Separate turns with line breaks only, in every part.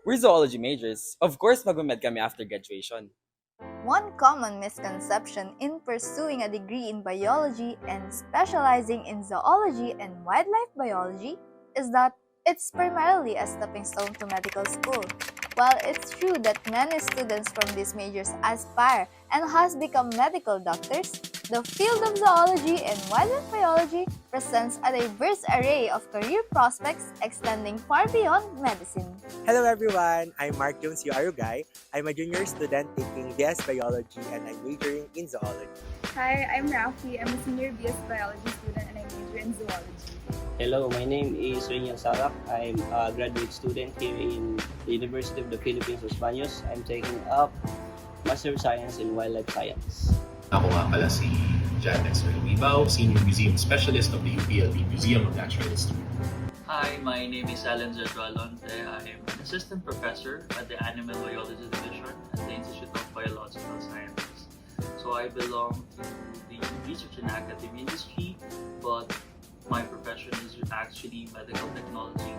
We're zoology majors. Of course, magme-med kami after graduation.
One common misconception in pursuing a degree in biology and specializing in zoology and wildlife biology is that it's primarily a stepping stone to medical school. While it's true that many students from these majors aspire and has become medical doctors, the field of zoology and wildlife biology presents a diverse array of career prospects extending far beyond medicine.
Hello everyone, I'm Mark Jones Arugay. I'm a junior student taking BS Biology and I'm majoring in zoology.
Hi, I'm Rafi. I'm a senior BS Biology student and I major in zoology.
Hello, my name is Rey Niel Salac. I'm a graduate student here in the University of the Philippines, Baños. I'm taking up Master of Science in Wildlife Science.
Ako nga pala si Dexter Lumibao, Senior Museum Specialist of the UPLB Museum of Natural History.
Hi, my name is Alonte. I'm an assistant professor at the Animal Biology Division at the Institute of Biological Sciences. So I belong to the research and academic industry, but my profession is actually medical technology.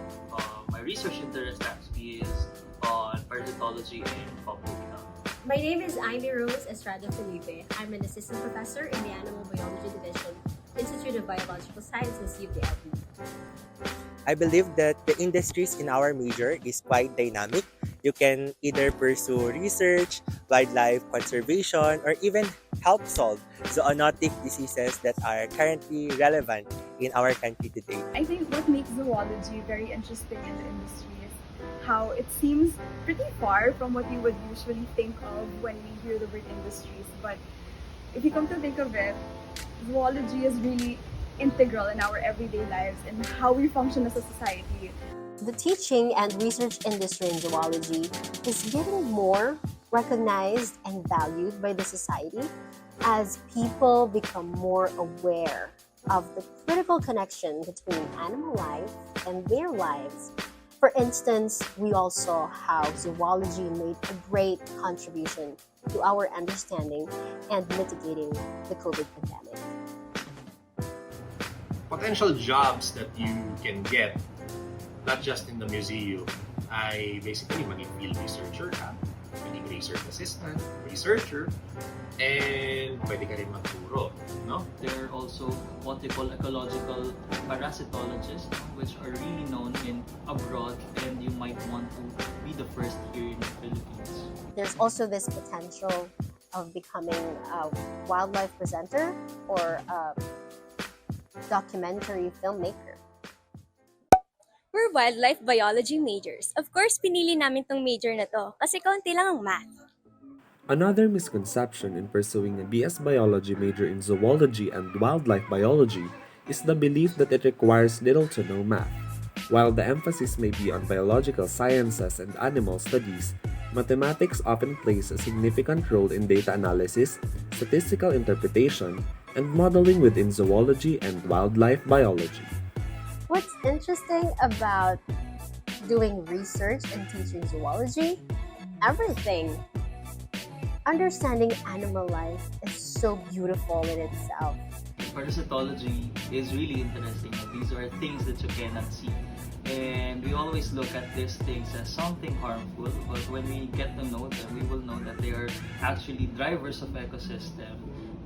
My research interest actually is on parasitology and public health.
My name is Imee Estrada Felipe. I'm an assistant professor in the Animal Biology Division, Institute of Biological Sciences, UPLB.
I believe that the industries in our major is quite dynamic. You can either pursue research, wildlife conservation, or even help solve zoonotic diseases that are currently relevant in our country today.
I think what makes zoology very interesting in the industry is how it seems pretty far from what you would usually think of when we hear the word industries. But if you come to think of it, zoology is really integral in our everyday lives and how we function as a society.
The teaching and research industry in zoology is getting more recognized and valued by the society as people become more aware of the critical connection between animal life and their lives. For instance, we all saw how zoology made a great contribution to our understanding and mitigating the COVID pandemic.
Potential jobs that you can get, not just in the museum, ay basically maging field researcher ka, maging research assistant, researcher, and pwede ka rin magturo, no?
There are also what they call ecological parasitologists, which are really known in abroad, and you might want to be the first here in the Philippines.
There's also this potential of becoming a wildlife presenter or a documentary filmmaker.
We're wildlife biology majors. Of course, pinili namin tong major na to kasi kaunti lang ang math.
Another misconception in pursuing a BS biology major in zoology and wildlife biology is the belief that it requires little to no math. While the emphasis may be on biological sciences and animal studies, mathematics often plays a significant role in data analysis, statistical interpretation, and modeling within zoology and wildlife biology.
What's interesting about doing research and teaching zoology? Everything. Understanding animal life is so beautiful in itself.
Parasitology is really interesting. These are things that you cannot see. And we always look at these things as something harmful, but when we get to know them, we will know that they are actually drivers of ecosystem.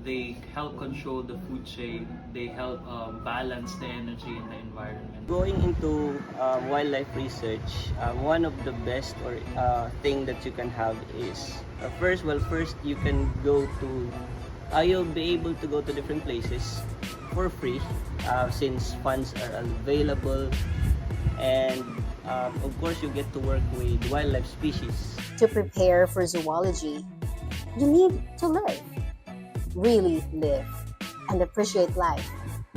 They help control the food chain. They help balance the energy in the environment.
Going into wildlife research, one of the best thing that you can have is first you can go to you'll be able to go to different places for free since funds are available, and of course you get to work with wildlife species.
To prepare for zoology, you need to live. Really live and appreciate life.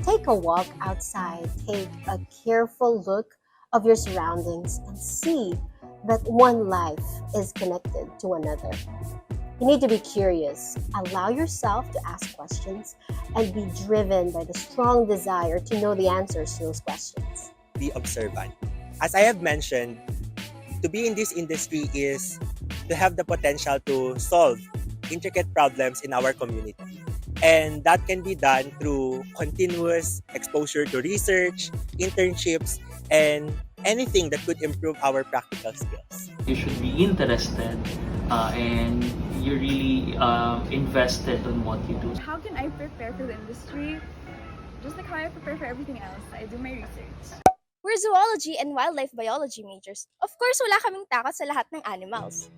Take a walk outside, take a careful look of your surroundings and see that one life is connected to another. You need to be curious, allow yourself to ask questions, and be driven by the strong desire to know the answers to those questions.
Be observant. As I have mentioned, to be in this industry is to have the potential to solve intricate problems in our community. And that can be done through continuous exposure to research, internships, and anything that could improve our practical skills.
You should be interested and you're really invested on what you do.
How can I prepare for the industry? Just like how I prepare for everything else, I do my research.
We're zoology and wildlife biology majors. Of course, wala kaming takot sa lahat ng animals.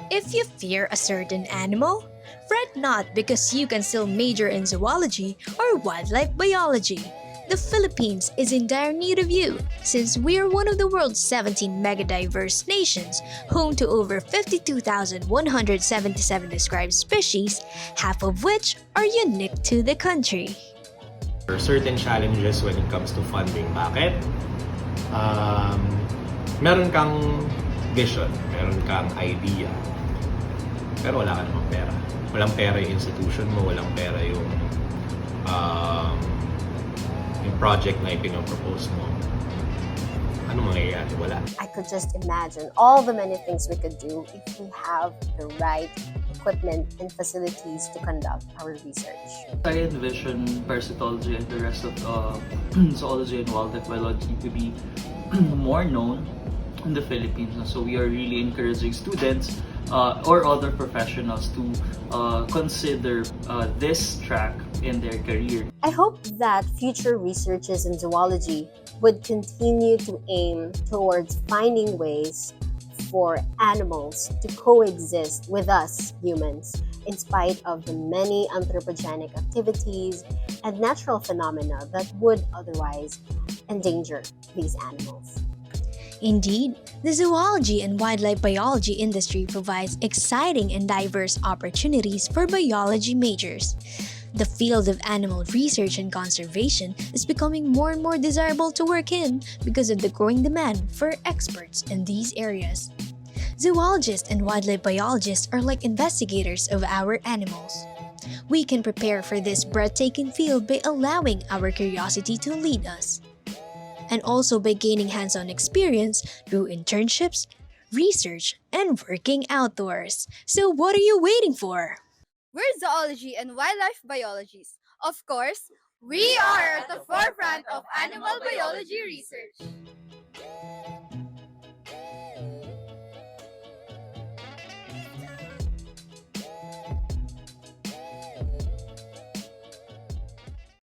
If you fear a certain animal, fret not because you can still major in zoology or wildlife biology. The Philippines is in dire need of you since we are one of the world's 17 megadiverse nations, home to over 52,177 described species, half of which are unique to the country.
There are certain challenges when it comes to funding. Bakit? Meron kang vision, meron kang idea, pero wala ka namang pera. Walang pera yung institution mo, walang pera yung project na ipinopropose mo. Ano mangyayari? Wala.
I could just imagine all the many things we could do if we have the right equipment and facilities to conduct our research.
I envision parasitology and the rest of zoology and wildlife biology to be more known in the Philippines. So we are really encouraging students or other professionals to consider this track in their career.
I hope that future researchers in zoology would continue to aim towards finding ways for animals to coexist with us humans in spite of the many anthropogenic activities and natural phenomena that would otherwise endanger these animals.
Indeed, the zoology and wildlife biology industry provides exciting and diverse opportunities for biology majors. The field of animal research and conservation is becoming more and more desirable to work in because of the growing demand for experts in these areas. Zoologists and wildlife biologists are like investigators of our animals. We can prepare for this breathtaking field by allowing our curiosity to lead us, and also by gaining hands-on experience through internships, research, and working outdoors. So what are you waiting for?
We're zoology and wildlife biologists. Of course, we are at the forefront of animal biology research.